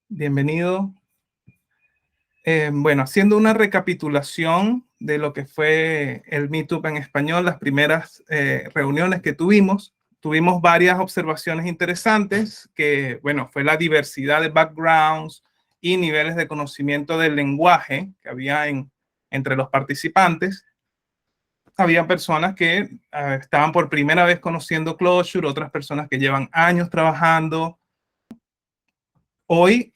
Bienvenido. Bueno, haciendo una recapitulación de lo que fue el Meetup en español, las primeras reuniones que tuvimos varias observaciones interesantes, que, bueno, fue la diversidad de backgrounds y niveles de conocimiento del lenguaje que había entre los participantes. Había personas que estaban por primera vez conociendo Clojure, otras personas que llevan años trabajando. Hoy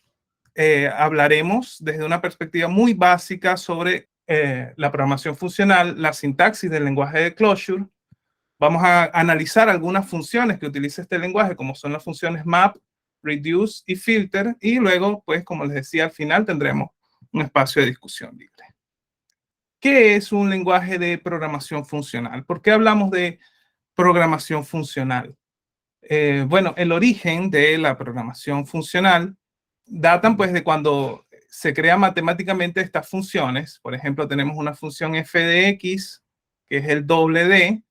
hablaremos desde una perspectiva muy básica sobre la programación funcional, la sintaxis del lenguaje de Clojure. Vamos a analizar algunas funciones que utiliza este lenguaje, como son las funciones map, reduce y filter, y luego, pues, como les decía, al final tendremos un espacio de discusión libre. ¿Qué es un lenguaje de programación funcional? ¿Por qué hablamos de programación funcional? Bueno, el origen de la programación funcional datan pues de cuando se crean matemáticamente estas funciones. Por ejemplo, tenemos una función f de x, que es el doble de.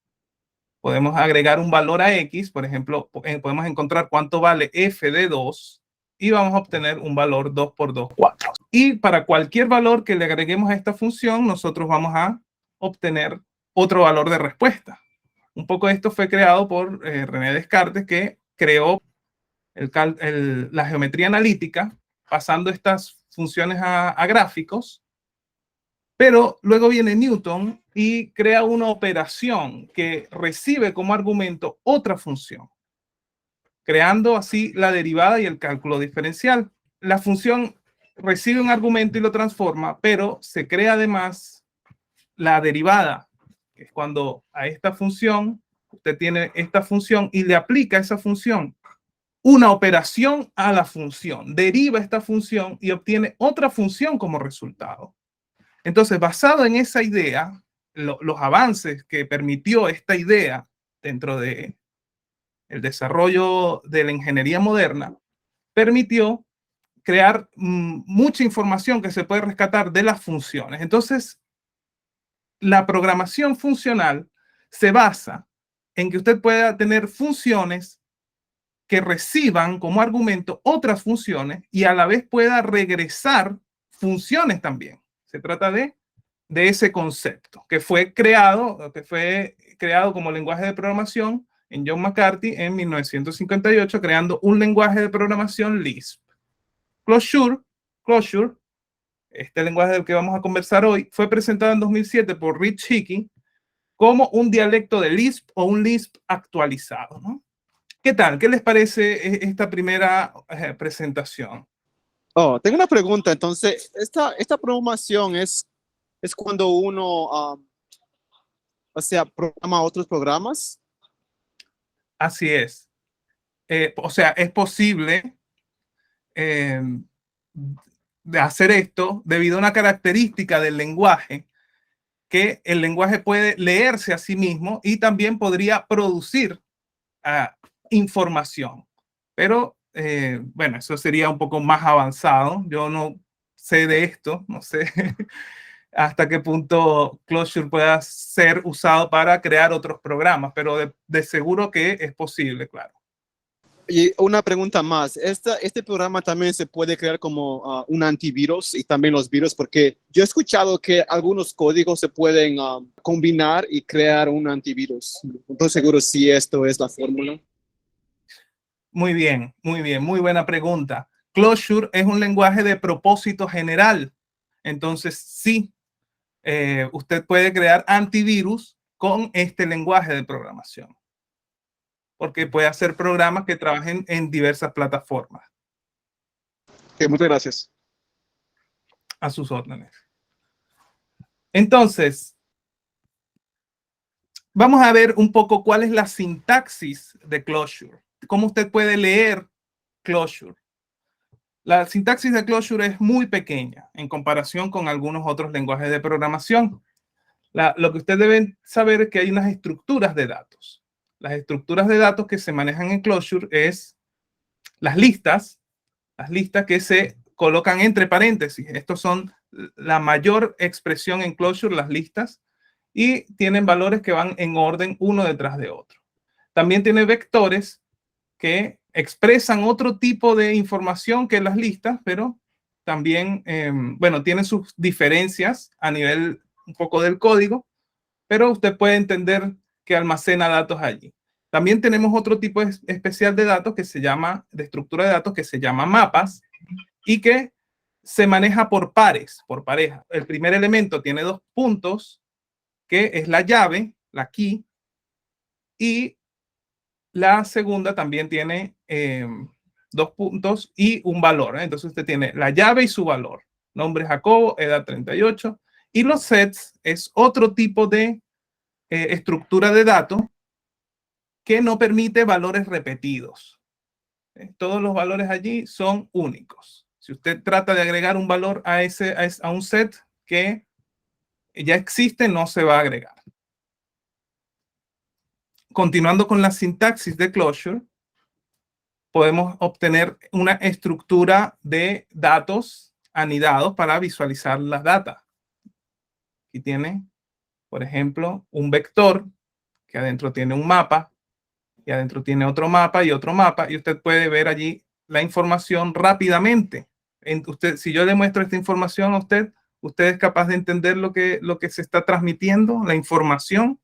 Podemos agregar un valor a x, por ejemplo, podemos encontrar cuánto vale f de 2 y vamos a obtener un valor 2 por 2, 4. Y para cualquier valor que le agreguemos a esta función, nosotros vamos a obtener otro valor de respuesta. Un poco esto fue creado por René Descartes, que creó la geometría analítica pasando estas funciones a gráficos, pero luego viene Newton y crea una operación que recibe como argumento otra función, creando así la derivada y el cálculo diferencial. La función recibe un argumento y lo transforma, pero se crea además la derivada, que es cuando a esta función, usted tiene esta función y le aplica a esa función una operación a la función, deriva esta función y obtiene otra función como resultado. Entonces, basado en esa idea, los avances que permitió esta idea dentro de el desarrollo de la ingeniería moderna, permitió crear mucha información que se puede rescatar de las funciones. Entonces, la programación funcional se basa en que usted pueda tener funciones que reciban como argumento otras funciones y a la vez pueda regresar funciones también. Se trata de ese concepto que fue creado como lenguaje de programación en John McCarthy en 1958, creando un lenguaje de programación Lisp. Clojure, este lenguaje del que vamos a conversar hoy, fue presentado en 2007 por Rich Hickey como un dialecto de Lisp o un Lisp actualizado, ¿no? ¿Qué tal? ¿Qué les parece esta primera presentación? Oh, tengo una pregunta. Entonces, esta programación es cuando uno, o sea, programa otros programas. Así es. O sea, es posible de hacer esto debido a una característica del lenguaje, que el lenguaje puede leerse a sí mismo y también podría producir información. Pero, bueno, eso sería un poco más avanzado. Yo no sé de esto, no sé hasta qué punto Clojure pueda ser usado para crear otros programas, pero de seguro que es posible, claro. Y una pregunta más. Este programa también se puede crear como un antivirus y también los virus, porque yo he escuchado que algunos códigos se pueden combinar y crear un antivirus. No estoy seguro si esto es la fórmula. Muy bien, muy buena pregunta. Clojure es un lenguaje de propósito general. Entonces, sí, usted puede crear antivirus con este lenguaje de programación, porque puede hacer programas que trabajen en diversas plataformas. Okay, muchas gracias. A sus órdenes. Entonces, vamos a ver un poco cuál es la sintaxis de Clojure, cómo usted puede leer Clojure. La sintaxis de Clojure es muy pequeña en comparación con algunos otros lenguajes de programación. Lo que ustedes deben saber es que hay unas estructuras de datos. Las estructuras de datos que se manejan en Clojure es las listas que se colocan entre paréntesis. Estos son la mayor expresión en Clojure, las listas, y tienen valores que van en orden uno detrás de otro. También tiene vectores que expresan otro tipo de información que las listas, pero también, bueno, tienen sus diferencias a nivel un poco del código, pero usted puede entender que almacena datos allí. También tenemos otro tipo especial de datos que se llama, de estructura de datos que se llama mapas y que se maneja por pares, por pareja. El primer elemento tiene 2 puntos, que es la llave, la key, y la segunda también tiene 2 puntos y un valor, ¿eh? Entonces usted tiene la llave y su valor. Nombre Jacobo, edad 38. Y los sets es otro tipo de estructura de datos que no permite valores repetidos. Todos los valores allí son únicos. Si usted trata de agregar un valor a un set que ya existe, no se va a agregar. Continuando con la sintaxis de Clojure, podemos obtener una estructura de datos anidados para visualizar las datas. Aquí tiene, por ejemplo, un vector que adentro tiene un mapa y adentro tiene otro mapa y otro mapa, y usted puede ver allí la información rápidamente. Si yo le muestro esta información a usted, usted es capaz de entender lo que se está transmitiendo, la información.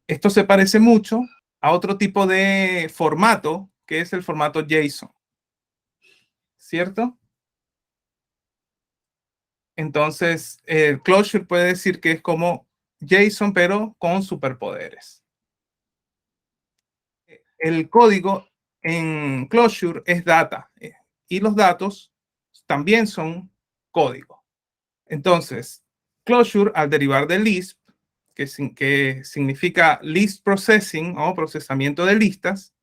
Esto se parece mucho a otro tipo de formato, que es el formato JSON, ¿cierto? Entonces, Clojure puede decir que es como JSON, pero con superpoderes. El código en Clojure es data, y los datos también son código. Entonces, Clojure, al derivar de Lisp, que significa List Processing o procesamiento de listas,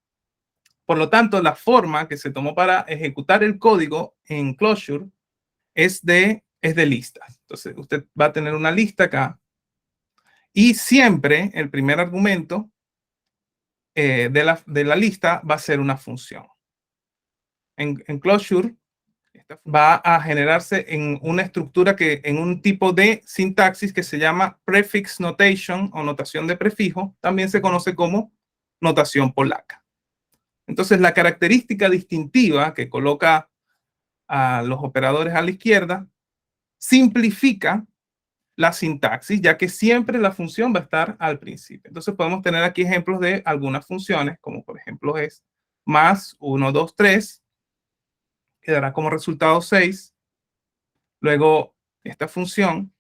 por lo tanto, la forma que se tomó para ejecutar el código en Clojure es de listas. Entonces, usted va a tener una lista acá y siempre el primer argumento de la lista va a ser una función. En Clojure va a generarse en una estructura en un tipo de sintaxis que se llama prefix notation o notación de prefijo, también se conoce como notación polaca. Entonces, la característica distintiva que coloca a los operadores a la izquierda simplifica la sintaxis, ya que siempre la función va a estar al principio. Entonces podemos tener aquí ejemplos de algunas funciones, como por ejemplo es más 1, 2, 3, que dará como resultado 6. Luego esta función,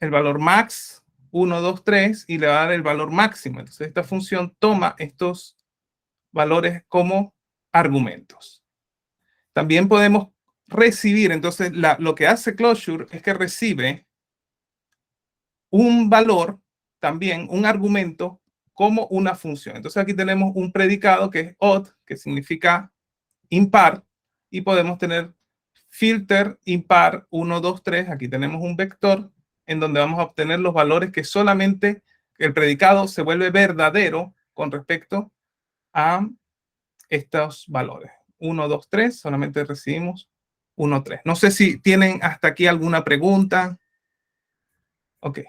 el valor max 1, 2, 3, y le va a dar el valor máximo. Entonces esta función toma estos valores como argumentos. También podemos recibir, entonces lo que hace Clojure es que recibe un valor, también un argumento, como una función. Entonces aquí tenemos un predicado que es odd, que significa impar, y podemos tener filter impar 1, 2, 3. Aquí tenemos un vector en donde vamos a obtener los valores que solamente el predicado se vuelve verdadero con respecto a estos valores. 1, 2, 3, solamente recibimos 1, 3. No sé si tienen hasta aquí alguna pregunta. Ok.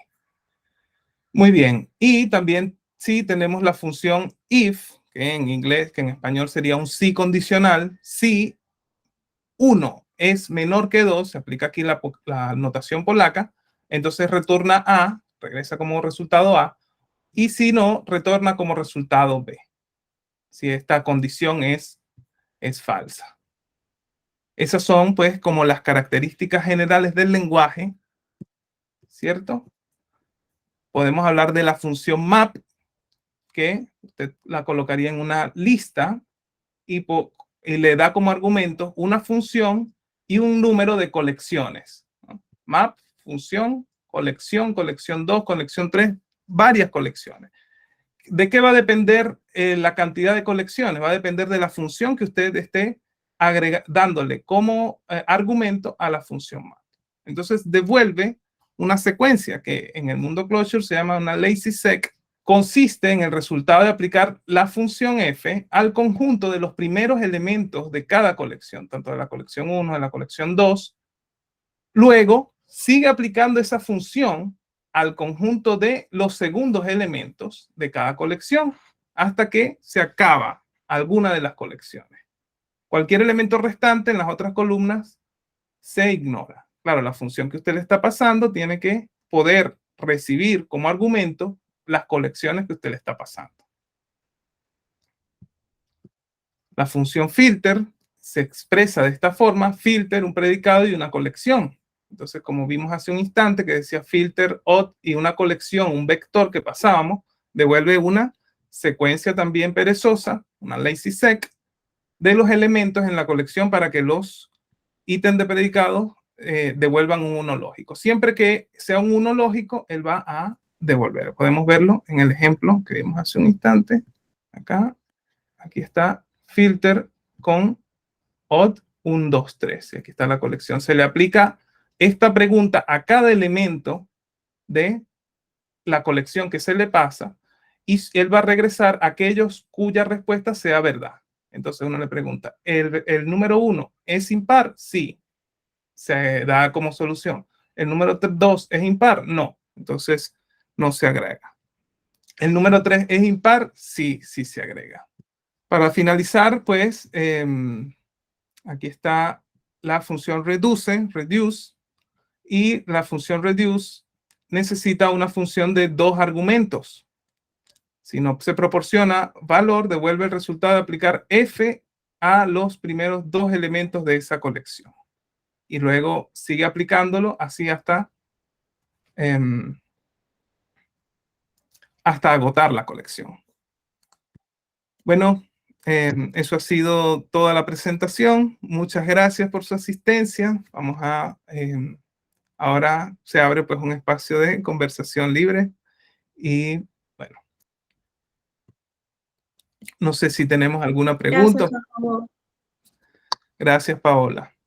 Muy bien. Y también sí tenemos la función if, que en inglés, que en español sería un si condicional. Si 1 es menor que 2, se aplica aquí la notación polaca, entonces retorna A, regresa como resultado A, y si no, retorna como resultado B, si esta condición es falsa. Esas son, pues, como las características generales del lenguaje, ¿cierto? Podemos hablar de la función map, que usted la colocaría en una lista y le da como argumento una función y un número de colecciones, ¿no? Map, función, colección 2, colección 3, varias colecciones. ¿De qué va a depender la cantidad de colecciones? Va a depender de la función que usted esté dándole como argumento a la función map. Entonces devuelve una secuencia que en el mundo Clojure se llama una lazy sec. Consiste en el resultado de aplicar la función f al conjunto de los primeros elementos de cada colección, tanto de la colección 1, de la colección 2. Luego sigue aplicando esa función al conjunto de los segundos elementos de cada colección. hasta que se acaba alguna de las colecciones. Cualquier elemento restante en las otras columnas se ignora. Claro, la función que usted le está pasando tiene que poder recibir como argumento las colecciones que usted le está pasando. La función filter se expresa de esta forma: filter, un predicado y una colección. Entonces, como vimos hace un instante que decía filter odd y una colección, un vector que pasábamos, devuelve una secuencia también perezosa, una lazy sec, de los elementos en la colección para que los ítems de predicado devuelvan un 1 lógico. Siempre que sea un 1 lógico, él va a devolver. Podemos verlo en el ejemplo que vimos hace un instante. Acá, aquí está filter con odd 1, 2, 3. Y aquí está la colección. Se le aplica esta pregunta a cada elemento de la colección que se le pasa y él va a regresar a aquellos cuya respuesta sea verdad. Entonces uno le pregunta, ¿el número 1 es impar? Sí, se da como solución. ¿El número 2 es impar? No, entonces no se agrega. ¿El número 3 es impar? Sí, sí se agrega. Para finalizar, pues, aquí está la función reduce, y la función reduce necesita una función de 2 argumentos. Si no se proporciona valor, devuelve el resultado de aplicar f a los primeros 2 elementos de esa colección. Y luego sigue aplicándolo así hasta agotar la colección. Bueno, eso ha sido toda la presentación. Muchas gracias por su asistencia. Vamos a... ahora se abre pues un espacio de conversación libre y bueno, no sé si tenemos alguna pregunta. Gracias, Jacobo. Gracias, Paola.